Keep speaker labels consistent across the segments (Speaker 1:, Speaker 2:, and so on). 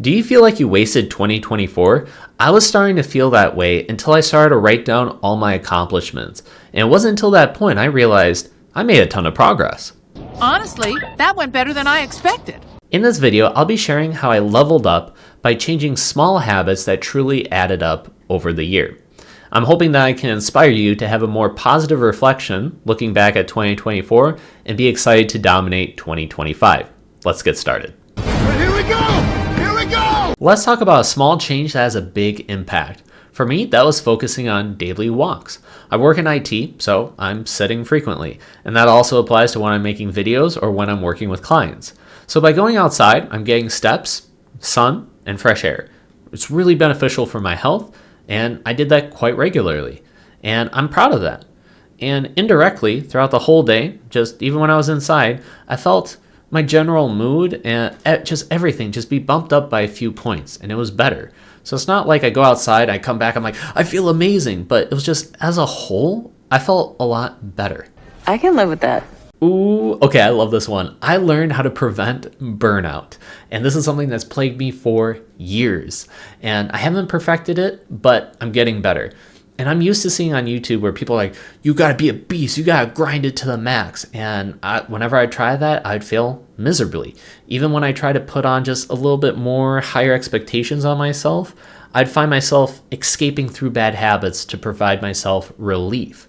Speaker 1: Do you feel like you wasted 2024? I was starting to feel that way until I started to write down all my accomplishments. And it wasn't until that point I realized I made a ton of progress.
Speaker 2: Honestly, that went better than I expected.
Speaker 1: In this video, I'll be sharing how I leveled up by changing small habits that truly added up over the year. I'm hoping that I can inspire you to have a more positive reflection looking back at 2024 and be excited to dominate 2025. Let's get started.
Speaker 3: Here we go!
Speaker 1: Let's talk about a small change that has a big impact. For me, that was focusing on daily walks. I work in IT, so I'm sitting frequently, and that also applies to when I'm making videos or when I'm working with clients. So by going outside, I'm getting steps, sun, and fresh air. It's really beneficial for my health, and I did that quite regularly, and I'm proud of that. And indirectly, throughout the whole day, just even when I was inside, I felt my general mood and just everything just be bumped up by a few points, and it was better. So it's not like I go outside, I come back, I'm like, I feel amazing, but it was just as a whole, I felt a lot better.
Speaker 4: I can live with that.
Speaker 1: Ooh, okay, I love this one. I learned how to prevent burnout, and this is something that's plagued me for years, and I haven't perfected it, but I'm getting better. And I'm used to seeing on YouTube where people are like, you gotta be a beast, you gotta grind it to the max. And whenever I try that, I'd fail miserably. Even when I try to put on just a little bit more higher expectations on myself, I'd find myself escaping through bad habits to provide myself relief.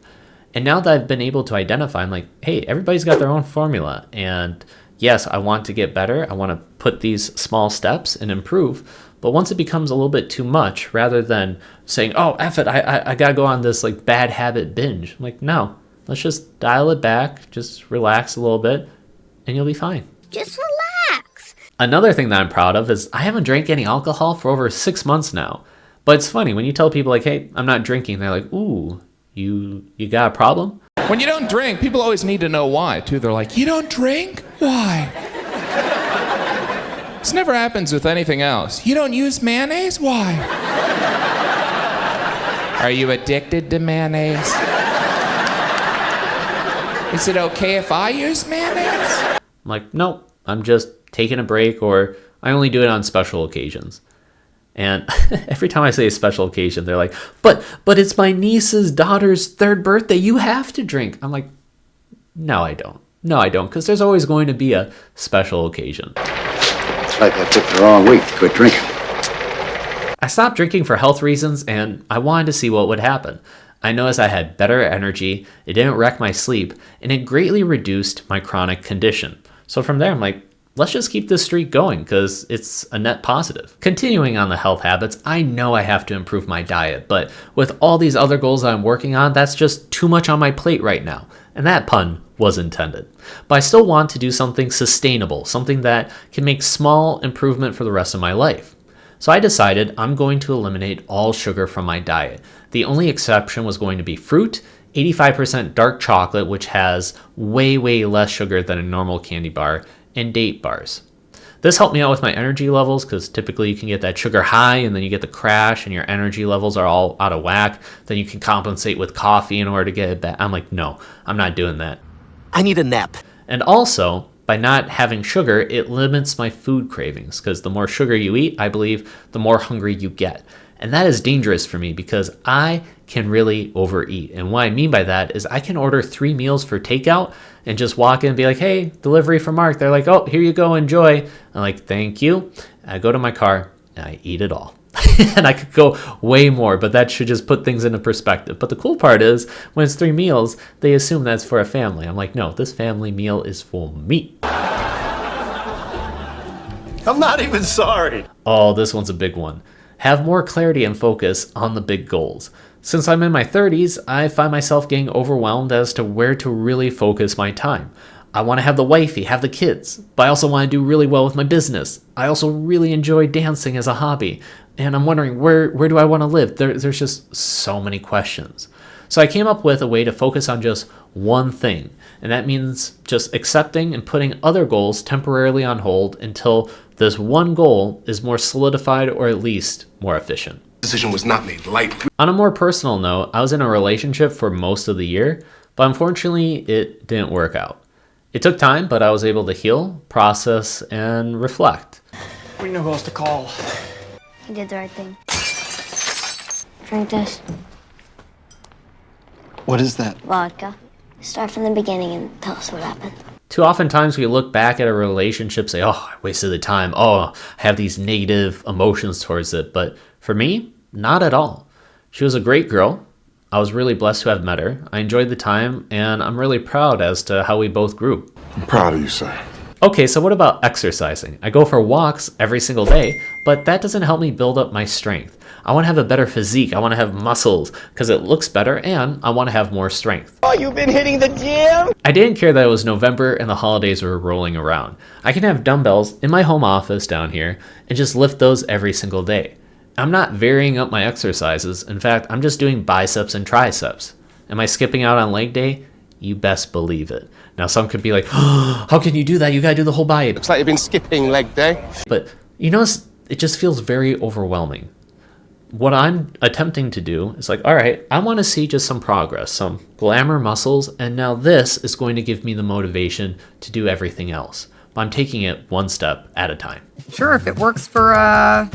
Speaker 1: And now that I've been able to identify, I'm like, hey, everybody's got their own formula. And yes, I want to get better. I want to put these small steps and improve. But once it becomes a little bit too much, rather than saying, oh, F it, I gotta go on this like bad habit binge. I'm like, no, let's just dial it back, just relax a little bit, and you'll be fine.
Speaker 3: Just relax.
Speaker 1: Another thing that I'm proud of is I haven't drank any alcohol for over 6 months now. But it's funny, when you tell people like, hey, I'm not drinking, they're like, ooh, you got a problem?
Speaker 5: When you don't drink, people always need to know why, too. They're like, you don't drink? Why? This never happens with anything else. You don't use mayonnaise? Why? Are you addicted to mayonnaise? Is it okay if I use mayonnaise?
Speaker 1: I'm like, nope, I'm just taking a break, or I only do it on special occasions. And every time I say a special occasion, they're like, but it's my niece's daughter's 3rd birthday. You have to drink. I'm like, no, I don't. No, I don't, because there's always going to be a special occasion.
Speaker 6: It's like I picked the wrong week to quit drinking.
Speaker 1: I stopped drinking for health reasons, and I wanted to see what would happen. I noticed I had better energy, it didn't wreck my sleep, and it greatly reduced my chronic condition. So from there, I'm like, let's just keep this streak going because it's a net positive. Continuing on the health habits, I know I have to improve my diet, but with all these other goals that I'm working on, that's just too much on my plate right now. And that pun was intended. But I still want to do something sustainable, something that can make small improvement for the rest of my life. So I decided I'm going to eliminate all sugar from my diet. The only exception was going to be fruit, 85% dark chocolate, which has way less sugar than a normal candy bar, and date bars. This helped me out with my energy levels because typically you can get that sugar high and then you get the crash and your energy levels are all out of whack. Then you can compensate with coffee in order to get it back. I'm like, no, I'm not doing that.
Speaker 7: I need a nap.
Speaker 1: And also, by not having sugar, it limits my food cravings because the more sugar you eat, I believe, the more hungry you get. And that is dangerous for me because I can really overeat. And what I mean by that is I can order 3 meals for takeout and just walk in and be like, hey, delivery for Mark. They're like, oh, here you go, enjoy. I'm like, thank you. I go to my car and I eat it all. And I could go way more, but that should just put things into perspective. But the cool part is when it's 3 meals, they assume that's for a family. I'm like, no, this family meal is for me.
Speaker 3: I'm not even sorry.
Speaker 1: Oh, this one's a big one. Have more clarity and focus on the big goals. Since I'm in my 30s, I find myself getting overwhelmed as to where to really focus my time. I want to have the wifey, have the kids, but I also want to do really well with my business. I also really enjoy dancing as a hobby, and I'm wondering where do I want to live? There's just so many questions. So I came up with a way to focus on just one thing, and that means just accepting and putting other goals temporarily on hold until this one goal is more solidified or at least more efficient.
Speaker 8: Decision was not made lightly.
Speaker 1: On a more personal note, I was in a relationship for most of the year, but unfortunately it didn't work out. It took time, but I was able to heal, process, and reflect.
Speaker 4: We know who else to call.
Speaker 7: You did the right thing. Drink this.
Speaker 4: What is that?
Speaker 7: Vodka. Start from the beginning and tell us what happened.
Speaker 1: Too often times we look back at a relationship, say, oh, I wasted the time. Oh, I have these negative emotions towards it. But for me, not at all. She was a great girl. I was really blessed to have met her. I enjoyed the time, and I'm really proud as to how we both grew.
Speaker 8: I'm proud of you, sir.
Speaker 1: Okay, so what about exercising? I go for walks every single day, but that doesn't help me build up my strength. I want to have a better physique. I want to have muscles because it looks better, and I want to have more strength.
Speaker 4: Oh, you've been hitting the gym?
Speaker 1: I didn't care that it was November and the holidays were rolling around. I can have dumbbells in my home office down here and just lift those every single day. I'm not varying up my exercises. In fact, I'm just doing biceps and triceps. Am I skipping out on leg day? You best believe it. Now some could be like, oh, how can you do that? You gotta do the whole body.
Speaker 8: Looks like you've been skipping leg day.
Speaker 1: But you notice it just feels very overwhelming. What I'm attempting to do is like, all right, I want to see just some progress, some glamour muscles, and now this is going to give me the motivation to do everything else. But I'm taking it one step at a time.
Speaker 9: Sure, if it works for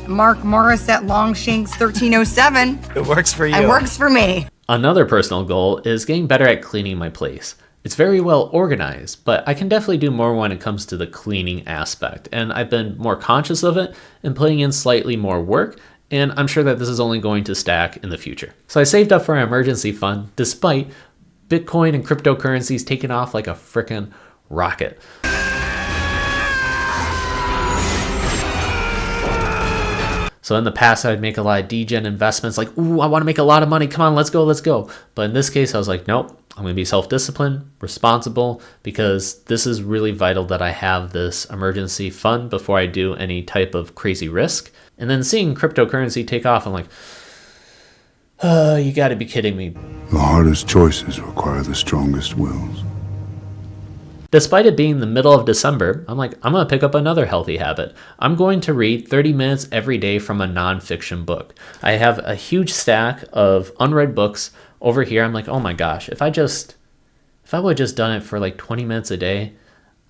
Speaker 9: Mark Morris at Longshanks 1307.
Speaker 4: It works for you.
Speaker 9: It works for me.
Speaker 1: Another personal goal is getting better at cleaning my place. It's very well organized, but I can definitely do more when it comes to the cleaning aspect. And I've been more conscious of it and putting in slightly more work, and I'm sure that this is only going to stack in the future. So I saved up for an emergency fund despite Bitcoin and cryptocurrencies taking off like a frickin' rocket. So in the past, I'd make a lot of degen investments like, ooh, I want to make a lot of money. Come on, let's go, let's go. But in this case, I was like, nope, I'm going to be self-disciplined, responsible, because this is really vital that I have this emergency fund before I do any type of crazy risk. And then seeing cryptocurrency take off, I'm like, oh, you got to be kidding me.
Speaker 10: The hardest choices require the strongest wills.
Speaker 1: Despite it being the middle of December, I'm like, I'm going to pick up another healthy habit. I'm going to read 30 minutes every day from a nonfiction book. I have a huge stack of unread books over here. I'm like, oh my gosh, if I would have just done it for like 20 minutes a day,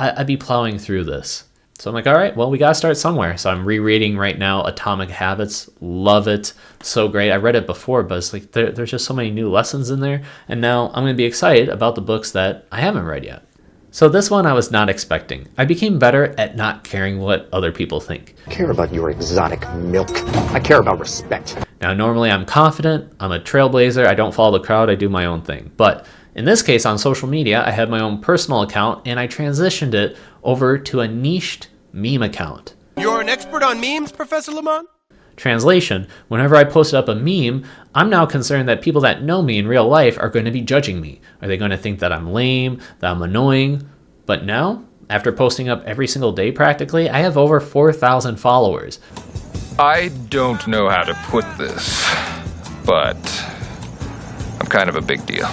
Speaker 1: I'd be plowing through this. So I'm like, all right, well, we got to start somewhere. So I'm rereading right now Atomic Habits. Love it. So great. I read it before, but it's like there's just so many new lessons in there. And now I'm going to be excited about the books that I haven't read yet. So this one I was not expecting. I became better at not caring what other people think.
Speaker 11: I care about your exotic milk. I care about respect.
Speaker 1: Now, normally I'm confident, I'm a trailblazer, I don't follow the crowd, I do my own thing. But in this case, on social media, I had my own personal account and I transitioned it over to a niched meme account.
Speaker 3: You're an expert on memes, Professor Lamont?
Speaker 1: Translation, whenever I posted up a meme, I'm now concerned that people that know me in real life are going to be judging me. Are they going to think that I'm lame, that I'm annoying? But now, after posting up every single day practically, I have over 4,000 followers.
Speaker 12: I don't know how to put this, but I'm kind of a big deal.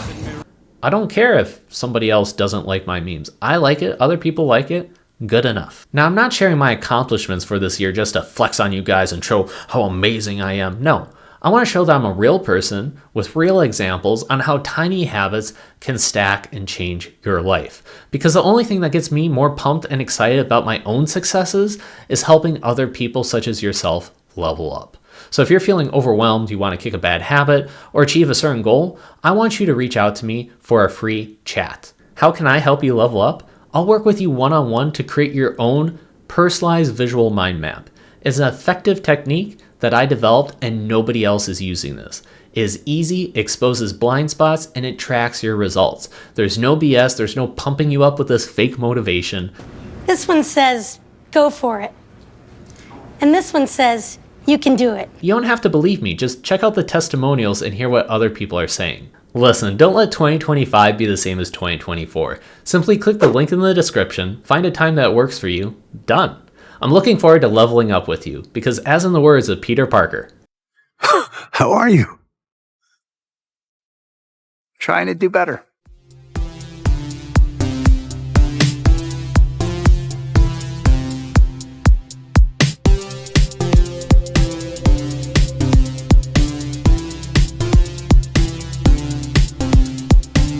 Speaker 1: I don't care if somebody else doesn't like my memes. I like it, other people like it. Good enough. Now, I'm not sharing my accomplishments for this year just to flex on you guys and show how amazing I am. No, I want to show that I'm a real person with real examples on how tiny habits can stack and change your life. Because the only thing that gets me more pumped and excited about my own successes is helping other people such as yourself level up. So if you're feeling overwhelmed, you want to kick a bad habit or achieve a certain goal, I want you to reach out to me for a free chat. How can I help you level up? I'll work with you one-on-one to create your own personalized visual mind map. It's an effective technique that I developed and nobody else is using this. It is easy, exposes blind spots, and it tracks your results. There's no BS, there's no pumping you up with this fake motivation.
Speaker 13: This one says, go for it. And this one says, you can do it.
Speaker 1: You don't have to believe me, just check out the testimonials and hear what other people are saying. Listen, don't let 2025 be the same as 2024. Simply click the link in the description, find a time that works for you, done. I'm looking forward to leveling up with you, because as in the words of Peter Parker,
Speaker 14: how are you? Trying to do better.